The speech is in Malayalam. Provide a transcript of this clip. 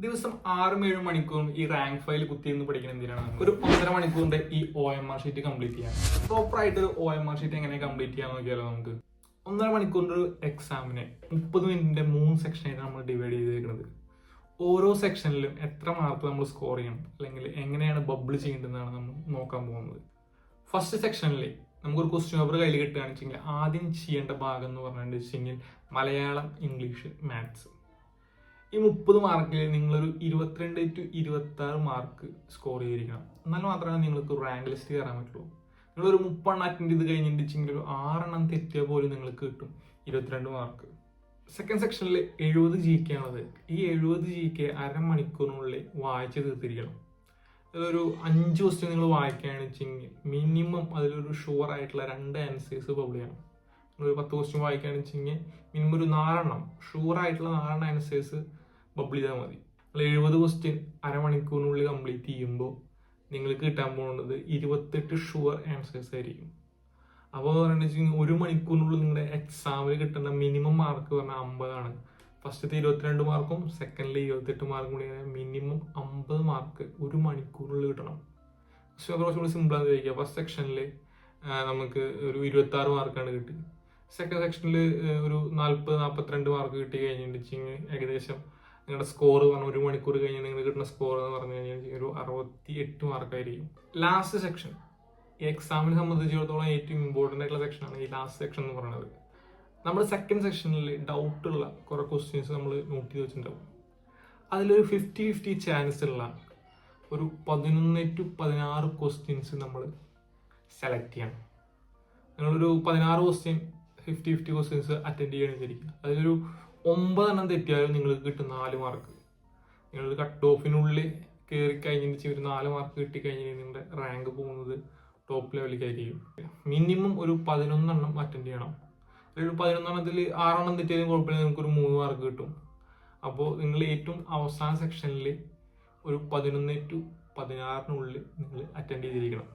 ദിവസം 6-7 മണിക്കൂറും ഈ റാങ്ക് ഫയൽ കുത്തിയിരുന്ന് പഠിക്കണം എന്തിനാണ്? ഒരു 1.5 മണിക്കൂറിന്റെ ഈ OMR ഷീറ്റ് കംപ്ലീറ്റ് ചെയ്യാം. പ്രോപ്പർ ആയിട്ട് ഒരു OMR ഷീറ്റ് എങ്ങനെ കംപ്ലീറ്റ് ചെയ്യാൻ നോക്കിയാലോ നമുക്ക്. 1.5 മണിക്കൂറിന്റെ ഒരു എക്സാമിനെ 30 മിനിറ്റിന്റെ 3 സെക്ഷനായിട്ട് നമ്മൾ ഡിവൈഡ് ചെയ്തേക്കുന്നത്. ഓരോ സെക്ഷനിലും എത്ര മാർക്ക് നമ്മൾ സ്കോർ ചെയ്യണം, അല്ലെങ്കിൽ എങ്ങനെയാണ് ബബിൾ ചെയ്യേണ്ടതെന്നാണ് നമ്മൾ നോക്കാൻ പോകുന്നത്. ഫസ്റ്റ് സെക്ഷനിൽ നമുക്കൊരു ക്വസ്റ്റ്യൻ പേപ്പർ കയ്യിൽ കിട്ടുകയാണെന്ന് വെച്ചെങ്കിൽ ആദ്യം ചെയ്യേണ്ട ഭാഗം എന്ന് പറഞ്ഞിട്ടുണ്ടെങ്കിൽ മലയാളം, ഇംഗ്ലീഷ്, മാത്സ്. ഈ 30 മാർക്കിൽ നിങ്ങളൊരു 22 to 26 മാർക്ക് സ്കോർ ചെയ്തിരിക്കണം. എന്നാൽ മാത്രമേ നിങ്ങൾക്ക് റാങ്ക് ലിസ്റ്റ് കയറാൻ പറ്റുള്ളൂ. നിങ്ങളൊരു 30 അറ്റൻഡ് ചെയ്ത് കഴിഞ്ഞിട്ടുണ്ടെങ്കിൽ ഒരു 6 തെറ്റിയാൽ പോലും നിങ്ങൾക്ക് കിട്ടും 22 മാർക്ക്. സെക്കൻഡ് സെക്ഷനിൽ 70 GK ആണത്. ഈ 70 GK അരമണിക്കൂറിനുള്ളിൽ വായിച്ച് തീർത്തിരിക്കണം. അതൊരു 5 ക്വസ്റ്റ്യൻ നിങ്ങൾ വായിക്കുകയാണെന്ന് വെച്ചെങ്കിൽ മിനിമം അതിലൊരു ഷുവർ ആയിട്ടുള്ള 2 ആൻസേഴ്സ് പബ്ലിഷ് ചെയ്യണം. നിങ്ങളൊരു 10 ക്വസ്റ്റ്യൻ വായിക്കുകയാണെന്ന് വെച്ചെങ്കിൽ മിനിമം ഒരു 4 ഷുവർ ആയിട്ടുള്ള 4 ആൻസേഴ്സ് ബബിൾ ചെയ്താൽ മതി. നിങ്ങൾ 70 ക്വസ്റ്റ്യൻ അരമണിക്കൂറിനുള്ളിൽ കംപ്ലീറ്റ് ചെയ്യുമ്പോൾ നിങ്ങൾക്ക് കിട്ടാൻ പോകുന്നത് 28 ഷുവർ ആൻസേഴ്സ് ആയിരിക്കും. അപ്പോൾ പറയുന്നത് വെച്ചാൽ 1 മണിക്കൂറിനുള്ളിൽ നിങ്ങളുടെ എക്സാമിൽ കിട്ടുന്ന മിനിമം മാർക്ക് പറഞ്ഞാൽ 50 ആണ്. ഫസ്റ്റത്തെ 22 മാർക്കും സെക്കൻഡിൽ 28 മാർക്കും കൂടി മിനിമം 50 മാർക്ക് 1 മണിക്കൂറിനുള്ളിൽ കിട്ടണം. പക്ഷേ കുറച്ചുകൂടി സിമ്പിളാന്ന് ചോദിക്കുക. ഫസ്റ്റ് സെക്ഷനിൽ നമുക്ക് ഒരു 26 മാർക്കാണ് കിട്ടി. സെക്കൻഡ് സെക്ഷനിൽ ഒരു 40-42 മാർക്ക് കിട്ടി കഴിഞ്ഞിട്ടുണ്ടെങ്കിൽ ഏകദേശം നിങ്ങളുടെ സ്കോർ പറഞ്ഞാൽ 1 മണിക്കൂർ കഴിഞ്ഞ് നിങ്ങൾക്ക് കിട്ടുന്ന സ്കോർ എന്ന് പറഞ്ഞു കഴിഞ്ഞാൽ ഒരു 68 മാർക്കായിരിക്കും. ലാസ്റ്റ് സെക്ഷൻ ഈ എക്സാമിനെ സംബന്ധിച്ചിടത്തോളം ഏറ്റവും ഇമ്പോർട്ടൻ്റ് ആയിട്ടുള്ള സെക്ഷനാണ് ഈ ലാസ്റ്റ് സെക്ഷൻ എന്ന് പറയുന്നത്. നമ്മൾ സെക്കൻഡ് സെക്ഷനിൽ ഡൗട്ടുള്ള കുറേ ക്വസ്റ്റ്യൻസ് നമ്മൾ നോട്ട് ചെയ്ത് വെച്ചിട്ടുണ്ടാവും. അതിലൊരു 50-50 ചാൻസ് ഉള്ള ഒരു 11 to 16 ക്വസ്റ്റ്യൻസ് നമ്മൾ സെലക്ട് ചെയ്യണം. നിങ്ങളൊരു 16 ക്വസ്റ്റ്യൻ 50-50 ക്വസ്റ്റ്യൻസ് അറ്റൻഡ് ചെയ്യണമെന്നിരിക്കുക. അതിലൊരു 9 തെറ്റിയാലും നിങ്ങൾക്ക് കിട്ടും 4 മാർക്ക്. നിങ്ങൾ കട്ട് ഓഫിനുള്ളിൽ കയറി കഴിഞ്ഞിട്ട് ഒരു 4 മാർക്ക് കിട്ടിക്കഴിഞ്ഞാൽ നിങ്ങളുടെ റാങ്ക് പോകുന്നത് ടോപ്പ് ലെവലിലേക്കായിരിക്കും. മിനിമം ഒരു 11 അറ്റൻഡ് ചെയ്യണം. ഒരു 11 6 തെറ്റിയാലും കുഴപ്പമില്ല, നിങ്ങൾക്കൊരു 3 മാർക്ക് കിട്ടും. അപ്പോൾ നിങ്ങൾ ഏറ്റവും അവസാന സെക്ഷനിൽ ഒരു 11 to 16 നിങ്ങൾ അറ്റൻഡ് ചെയ്തിരിക്കണം.